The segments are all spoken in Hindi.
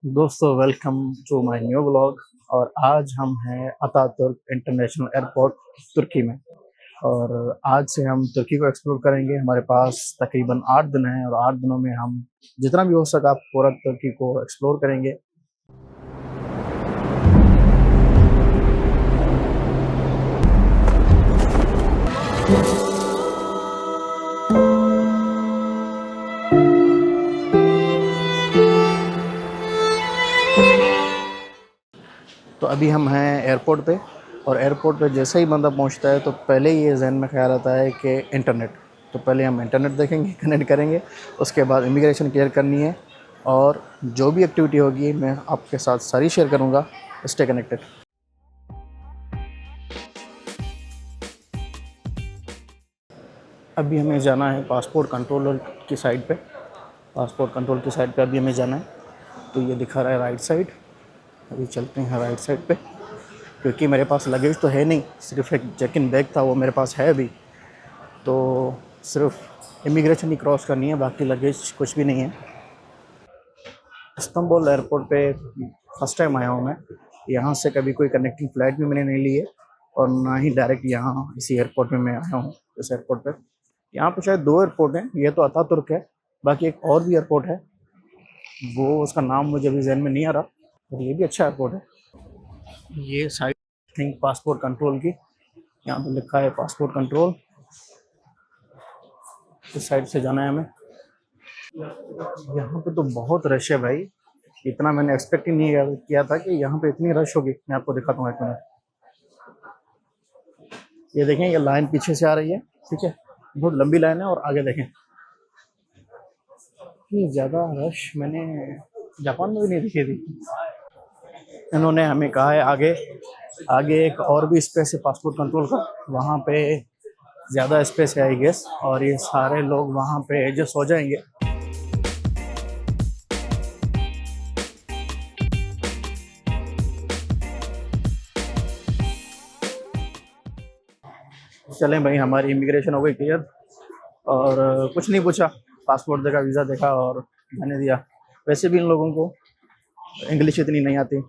दोस्तों welcome to my new blog. और आज हम हैं अतातुर्क इंटरनेशनल एयरपोर्ट तुर्की में। और आज से हम तुर्की को एक्सप्लोर करेंगे। हमारे पास तकरीबन 8 दिन हैं और 8 दिनों में हम जितना भी हो सका पूरा तुर्की को एक्सप्लोर करेंगे। तो अभी हम हैं एयरपोर्ट पे। और एयरपोर्ट पे जैसे ही बंदा पहुंचता है तो पहले ही ये जहन में ख्याल आता है कि इंटरनेट। तो पहले हम इंटरनेट देखेंगे, कनेक्ट करेंगे, उसके बाद इमिग्रेशन क्लियर करनी है। और जो भी एक्टिविटी होगी मैं आपके साथ सारी शेयर करूँगा। Stay connected. अभी हमें जाना है पासपोर्ट कंट्रोलर की साइड पे। पासपोर्ट कंट्रोल की साइड पे अभी हमें जाना है। तो ये दिखा रहा है राइट साइड। अभी चलते हैं राइट साइड पे, क्योंकि मेरे पास लगेज तो है नहीं, सिर्फ एक चेक इन बैग था वो मेरे पास है अभी। तो सिर्फ इमिग्रेशन ही क्रॉस करनी है, बाकी लगेज कुछ भी नहीं है। इस्तांबुल एयरपोर्ट पे फर्स्ट टाइम आया हूँ मैं। यहाँ से कभी कोई कनेक्टिंग फ़्लाइट भी मैंने नहीं ली है और ना ही डायरेक्ट यहाँ इसी एयरपोर्ट में मैं आया हूँ, इस एयरपोर्ट पे। यहाँ पे शायद 2 एयरपोर्ट हैं, ये तो अतातुर्क है, बाकी एक और भी एयरपोर्ट है, वो उसका नाम मुझे अभी जहन में नहीं आ रहा। और ये भी अच्छा एयरपोर्ट है। ये साइड थिंक पासपोर्ट कंट्रोल की, यहाँ पे लिखा है पासपोर्ट कंट्रोल। इस साइड से जाना है हमें। यहाँ पे तो बहुत रश है भाई, इतना मैंने एक्सपेक्ट ही नहीं किया था कि यहाँ पे इतनी रश होगी। मैं आपको दिखाता हूँ एक मिनट। ये देखें, ये लाइन पीछे से आ रही है, ठीक है, बहुत लंबी लाइन है। और आगे देखें, इतनी ज़्यादा रश मैंने जापान में भी नहीं दिखी थी। इन्होंने हमें कहा है आगे आगे एक और भी स्पेस है पासपोर्ट कंट्रोल का, वहाँ पे ज़्यादा स्पेस है आई गेस, और ये सारे लोग वहाँ पे एडजस्ट हो जाएंगे। चलें भाई, हमारी इमिग्रेशन हो गई क्लियर। और कुछ नहीं पूछा, पासपोर्ट देखा, वीज़ा देखा और जाने दिया। वैसे भी इन लोगों को इंग्लिश इतनी नहीं आती,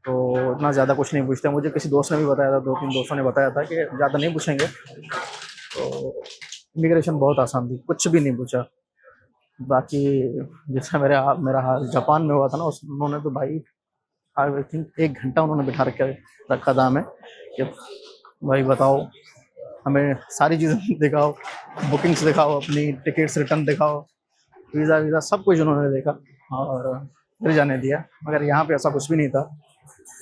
तो इतना ज़्यादा कुछ नहीं पूछते। मुझे किसी दोस्त ने भी बताया था, 2-3 दोस्तों ने बताया था कि ज़्यादा नहीं पूछेंगे। तो इमिग्रेशन बहुत आसान थी, कुछ भी नहीं पूछा। बाकी जैसा मेरा हाल जापान में हुआ था ना, उन्होंने तो भाई आई थिंक 1 घंटा उन्होंने बिठा रखा था हमें कि भाई बताओ, हमें सारी चीज़ें दिखाओ, बुकिंग्स दिखाओ, अपनी टिकट्स रिटर्न दिखाओ, वीज़ा सब कुछ उन्होंने देखा और फिर जाने दिया। मगर यहाँ पे ऐसा कुछ भी नहीं था,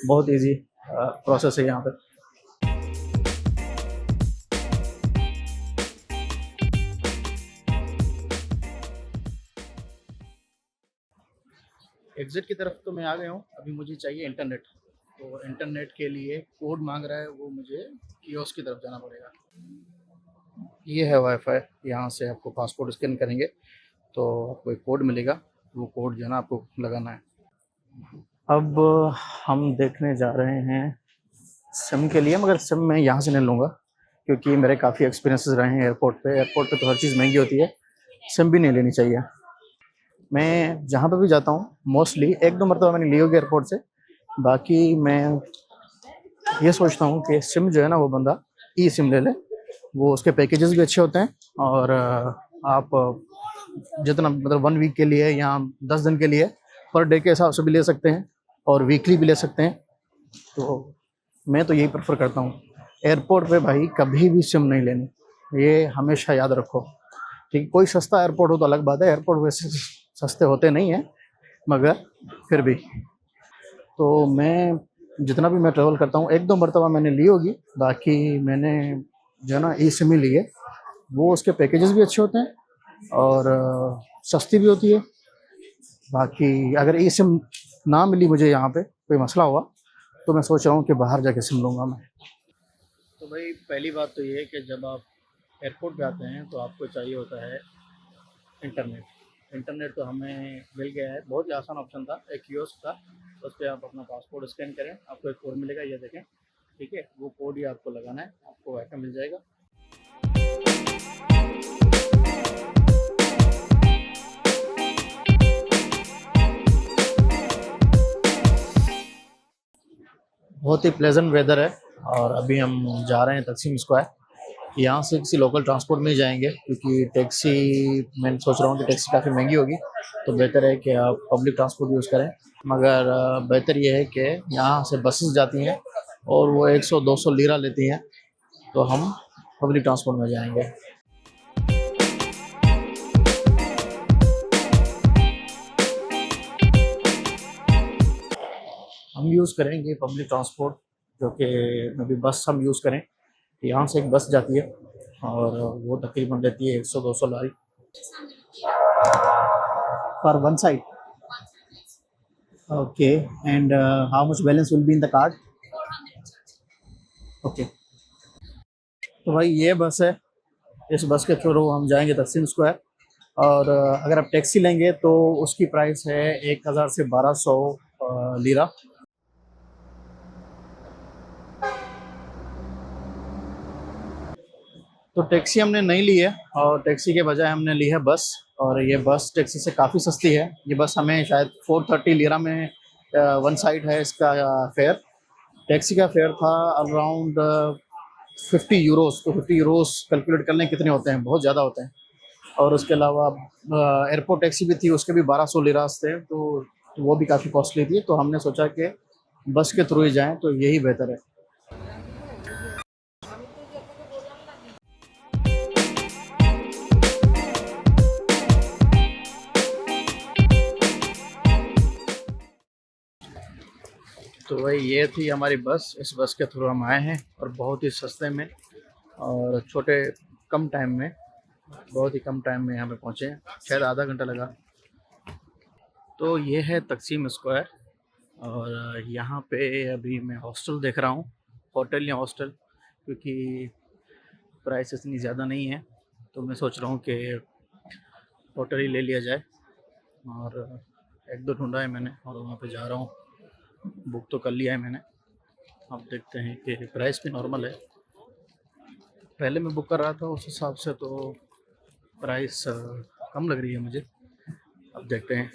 बहुत इजी प्रोसेस है यहाँ पे। एग्ज़िट की तरफ तो मैं आ गया हूँ। अभी मुझे चाहिए इंटरनेट, तो इंटरनेट के लिए कोड मांग रहा है, वो मुझे कियोस्क की तरफ जाना पड़ेगा। ये है वाईफाई, यहाँ से आपको पासपोर्ट स्कैन करेंगे तो आपको एक कोड मिलेगा, वो कोड जो है ना आपको लगाना है। अब हम देखने जा रहे हैं सिम के लिए, मगर सिम मैं यहाँ से नहीं लूँगा, क्योंकि मेरे काफ़ी एक्सपीरियंसेस रहे हैं एयरपोर्ट पे। एयरपोर्ट पे तो हर चीज़ महंगी होती है, सिम भी नहीं लेनी चाहिए। मैं जहाँ पे भी जाता हूँ मोस्टली 1-2 मरतबा मैंने ली होगी एयरपोर्ट से। बाकी मैं ये सोचता हूँ कि सिम जो है ना वो बंदा ई सिम ले ले, वो उसके पैकेजेस भी अच्छे होते हैं। और आप जितना मतलब 1 वीक के लिए या 10 दिन के लिए पर डे के हिसाब से भी ले सकते हैं और वीकली भी ले सकते हैं। तो मैं तो यही प्रेफर करता हूँ। एयरपोर्ट पे भाई कभी भी सिम नहीं लेनी, ये हमेशा याद रखो। ठीक है, कोई सस्ता एयरपोर्ट हो तो अलग बात है, एयरपोर्ट वैसे सस्ते होते नहीं हैं, मगर फिर भी। तो मैं जितना भी मैं ट्रैवल करता हूँ 1-2 मरतबा मैंने ली होगी, बाकी मैंने जो है ना ई सिम ही ली है। वो उसके पैकेजेस भी अच्छे होते हैं और सस्ती भी होती है। बाकी अगर ई सिम ना मिली मुझे यहाँ पे कोई मसला हुआ तो मैं सोच रहा हूँ कि बाहर जाके सिम लूँगा मैं। तो भाई पहली बात तो ये है कि जब आप एयरपोर्ट पे आते हैं तो आपको चाहिए होता है इंटरनेट। इंटरनेट तो हमें मिल गया है, बहुत ही आसान ऑप्शन था, एक कियोस्क था, उस पर आप अपना पासपोर्ट स्कैन करें, आपको एक कोड मिलेगा, ये देखें, ठीक है, वो कोड ही आपको लगाना है, आपको वाईफाई मिल जाएगा। बहुत ही प्लेजेंट वेदर है और अभी हम जा रहे हैं तकसीम स्क्वायर। यहाँ से किसी लोकल ट्रांसपोर्ट में ही जाएंगे क्योंकि टैक्सी, मैं सोच रहा हूँ कि टैक्सी काफ़ी महंगी होगी, तो बेहतर है कि आप पब्लिक ट्रांसपोर्ट यूज़ करें। मगर बेहतर यह है कि यहाँ से बसेस जाती हैं और वो 100-200 लीरा लेती हैं, तो हम पब्लिक ट्रांसपोर्ट में जाएंगे। हम यूज़ करेंगे पब्लिक ट्रांसपोर्ट, जो कि अभी बस हम यूज़ करें। यहाँ से एक बस जाती है और वो तकरीबन लेती है 100-200 लारी for one side. Okay, and how much balance will be in the card? Okay. तो भाई ये बस है, इस बस के थ्रू हम जाएंगे तकसीम स्क्वायर। और अगर आप टैक्सी लेंगे तो उसकी प्राइस है 1000 से 1200 लीरा। तो टैक्सी हमने नहीं ली है और टैक्सी के बजाय हमने ली है बस, और ये बस टैक्सी से काफ़ी सस्ती है। ये बस हमें शायद 430 लीरा में वन साइड है इसका फेयर। टैक्सी का फेयर था अराउंड 50 यूरोस। तो 50 यूरोस कैलकुलेट कर लें कितने होते हैं, बहुत ज़्यादा होते हैं। और उसके अलावा एयरपोर्ट टैक्सी भी थी, उसके भी 1200 लिरास थे, तो वो भी काफ़ी कॉस्टली थी। तो हमने सोचा कि बस के थ्रू ही जाएं तो यही बेहतर है। तो भाई ये थी हमारी बस, इस बस के थ्रू हम आए हैं और बहुत ही सस्ते में और कम टाइम में, बहुत ही कम टाइम में यहाँ पे पहुँचे हैं, शायद आधा घंटा लगा। तो ये है तकसीम स्क्वायर और यहाँ पे अभी मैं हॉस्टल देख रहा हूँ, होटल या हॉस्टल, क्योंकि प्राइस इतनी ज़्यादा नहीं है। तो मैं सोच रहा हूँ कि होटल ही ले लिया जाए, और एक दो ढूंढा है मैंने और वहाँ पे जा रहा हूँ। बुक तो कर लिया है मैंने, अब देखते हैं कि प्राइस भी नॉर्मल है। पहले मैं बुक कर रहा था उस हिसाब से तो प्राइस कम लग रही है मुझे, अब देखते हैं।